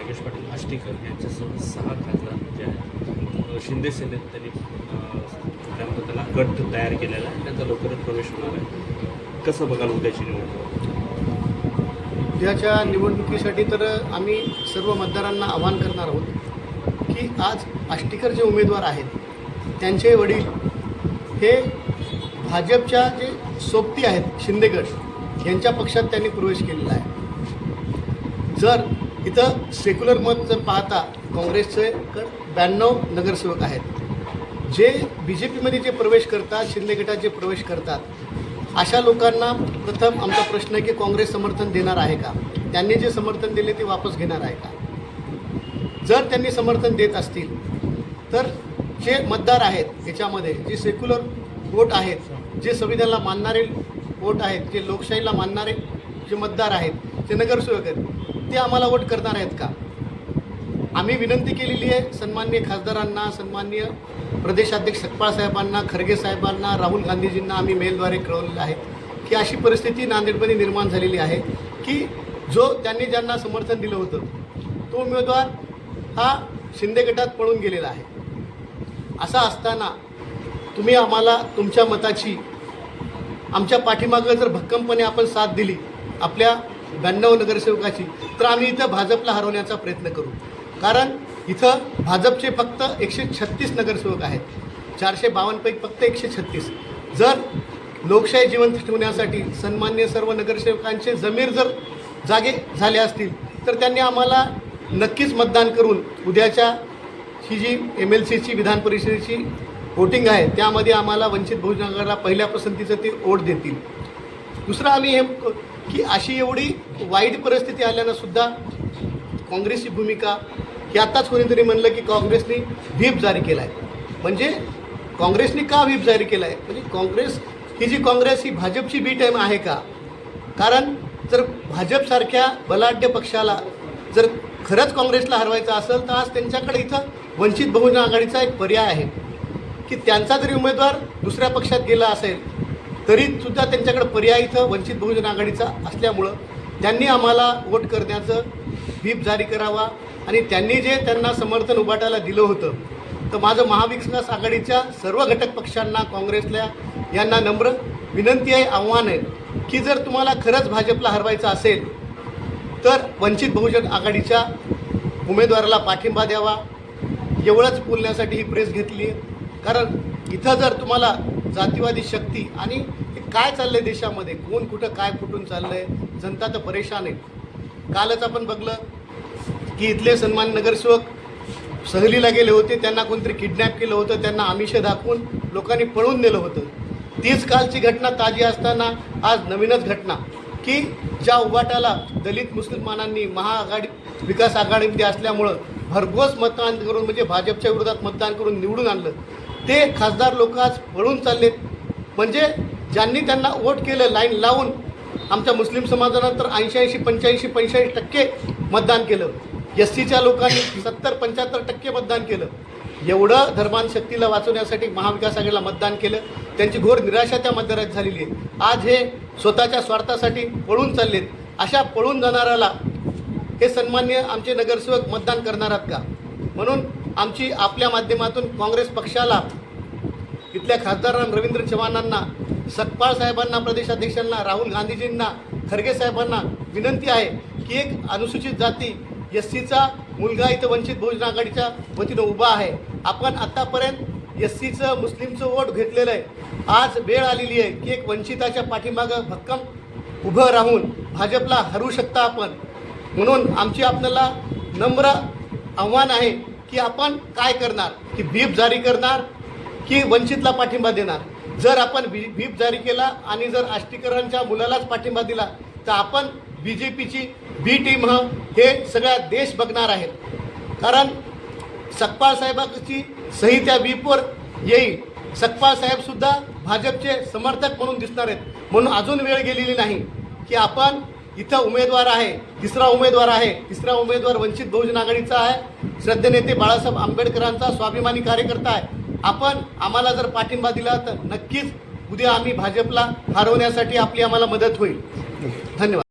नागेश पाटील आष्टीकर यांच्यासह 6 खासदार जे आहेत शिंदे सेनेत त्यांनी त्यामध्ये त्याला गट तयार केलेला आहे. त्यांचा लवकरच प्रवेश होणार आहे. कसं बघाल उद्याची निवडणूक? उद्याच्या निवडणुकीसाठी तर आम्ही सर्व मतदारांना आवाहन करणार आहोत की आज आष्टीकर जे उमेदवार आहेत त्यांचे वडील हे भाजपच्या जे सोबती आहेत शिंदेगड यांच्या पक्षात त्यांनी प्रवेश केलेला आहे. जर इथं सेक्युलर मत जर पाहता काँग्रेसचे 92 नगरसेवक आहेत. जे BJPमध्ये जे प्रवेश करतात, शिंदे गटात जे प्रवेश करतात, अशा लोकांना प्रथम आमचा प्रश्न आहे की काँग्रेस समर्थन देणार आहे का? त्यांनी जे समर्थन दिले ते वापस घेणार आहे का? जर त्यांनी समर्थन देत असतील तर जे मतदार आहेत याच्यामध्ये जे सेक्युलर वोट आहेत, जे संविधानाला मानणारे वोट आहेत, जे लोकशाहीला मानणारे जे मतदार आहेत, जे नगरसेवक आहेत, ते आम्हाला वोट करणार आहेत का? आम्ही विनंती केलेली आहे सन्माननीय खासदारांना, सन्माननीय प्रदेशाध्यक्ष सकपाळ साहेबांना, खरगे साहेबांना, राहुल गांधीजींना आम्ही मेलद्वारे कळवलेलं आहे की अशी परिस्थिती नांदेडमध्ये निर्माण झालेली आहे की जो त्यांनी ज्यांना समर्थन दिलं होतं तो उमेदवार हा शिंदे गटात पळून गेलेला आहे. असं असताना तुम्ही आम्हाला तुमच्या मताची आमच्या पाठीमागं जर भक्कमपणे आपण साथ दिली आपल्या 92 नगरसेवकाची, तर आम्ही इथं भाजपला हरवण्याचा प्रयत्न करू. कारण इथं भाजपचे फक्त 136 नगरसेवक आहेत. 452 पैकी फक्त 136. जर लोकशाही जिवंत ठेवण्यासाठी सन्मान्य सर्व नगरसेवकांचे जमीर जर जागे झाले असतील तर त्यांनी आम्हाला नक्कीच मतदान करून उद्याच्या ही जी MLCची विधान परिषदेची वोटिंग आहे त्यामध्ये आम्हाला वंचित बहुजन आघाडीला पहिल्या पसंतीचं ते वोट देतील. दुसरं आम्ही हे की अशी एवढी वाईट परिस्थिती आल्यानंसुद्धा काँग्रेसची भूमिका ही आत्ताच कोणीतरी म्हणलं की काँग्रेसने व्हीप जारी केला आहे. म्हणजे काँग्रेसने का व्हीप जारी केला आहे? म्हणजे काँग्रेस ही भाजपची बी टाईम आहे का? कारण जर भाजपसारख्या बलाढ्य पक्षाला जर खरंच काँग्रेसला हरवायचं असेल तर आज त्यांच्याकडे इथं वंचित बहुजन आघाडीचा एक पर्याय आहे की त्यांचा जरी उमेदवार दुसऱ्या पक्षात गेला असेल तरीसुद्धा त्यांच्याकडे पर्याय इथं वंचित बहुजन आघाडीचा असल्यामुळं त्यांनी आम्हाला वोट करण्याचं व्हीप जारी करावा. आणि त्यांनी जे त्यांना समर्थन उभाटायला दिलं होतं तर माझं महाविकास आघाडीच्या सर्व घटक पक्षांना, काँग्रेसला यांना नम्र विनंती आहे, आव्हान आहे की जर तुम्हाला खरंच भाजपला हरवायचं असेल तर वंचित बहुजन आघाडीच्या उमेदवाराला पाठिंबा द्यावा. एवढंच बोलण्यासाठी ही प्रेस घेतली आहे. कारण इथं जर तुम्हाला जातीवादी शक्ती आणि काय चाललं आहे देशामध्ये, कोण कुठं काय फुटून चाललं आहे, जनता तर परेशान आहे. कालच आपण बघलं की इथले सन्मान नगरसेवक सहलीला गेले होते, त्यांना कोणतरी किडनॅप केलं होतं, त्यांना आमिष दाखवून लोकांनी पळून नेलं होतं. तीच कालची घटना ताजी असताना आज नवीनच घटना की ज्या उभाटाला दलित मुसलमानांनी महाआघाडी विकास आघाडीमध्ये असल्यामुळं भरघोस मतदान करून म्हणजे भाजपच्या विरोधात मतदान करून निवडून आणलं, ते खासदार लोक आज पळून चाललेत. म्हणजे ज्यांनी त्यांना वोट केलं लाईन लावून, आमच्या मुस्लिम समाजानं तर 80-80, 85-85% मतदान केलं. SCच्या लोकांनी 70-75% मतदान केलं. एवढं धर्मांशक्तीला वाचवण्यासाठी महाविकास आघाडीला मतदान केलं. त्यांची घोर निराशा त्या मतदारात झालेली आहे. आज हे स्वतःच्या स्वार्थासाठी पळून चाललेत. अशा पळून जाणाऱ्याला हे सन्मान्य आमचे नगरसेवक मतदान करणार आहेत का? म्हणून आमची आपल्या माध्यमातून काँग्रेस पक्षाला, इथल्या खासदारांना, रवींद्र चव्हाणांना, सकपाळ साहेबांना, प्रदेशाध्यक्षांना, राहुल गांधीजींना, खरगे साहेबांना विनंती आहे की एक अनुसूचित जाती SCचा मुलगा इथं वंचित बहुजन आघाडीच्या वतीनं उभा आहे. आपण आत्तापर्यंत SCचं मुस्लिमचं वोट घेतलेलं आहे. आज वेळ आलेली आहे की एक वंचिताच्या पाठीमागं भक्कम उभं राहून भाजपला हरवू शकता आपण. म्हणून आमची आपल्याला नम्र आव्हान आहे की आपण काय करणार, की व्हीप जारी करणार की वंचितला पाठिंबा देणार? जर आपण व्हीप जारी केला आणि जर आष्टीकरांच्या मुलालाच पाठिंबा दिला तर आपण BJPची बी टीम हे सगळा देश बघणार आहे. कारण सकपाळ साहेबांची सही त्या व्हीपवर येईल. सकपाळ साहेबसुद्धा भाजपचे समर्थक म्हणून दिसणार आहेत. म्हणून अजून वेळ गेलेली नाही की आपण इथं उमेदवार आहे, तिसरा उमेदवार वंचित बहुजन आघाडीचा आहे, श्रद्धेनेते बाळासाहेब आंबेडकरांचा स्वाभिमानी कार्यकर्ता आहे. आपण आम्हाला जर पाठिंबा दिला तर नक्कीच उद्या आम्ही भाजपला हरवण्यासाठी आपली आम्हाला मदत होईल. धन्यवाद.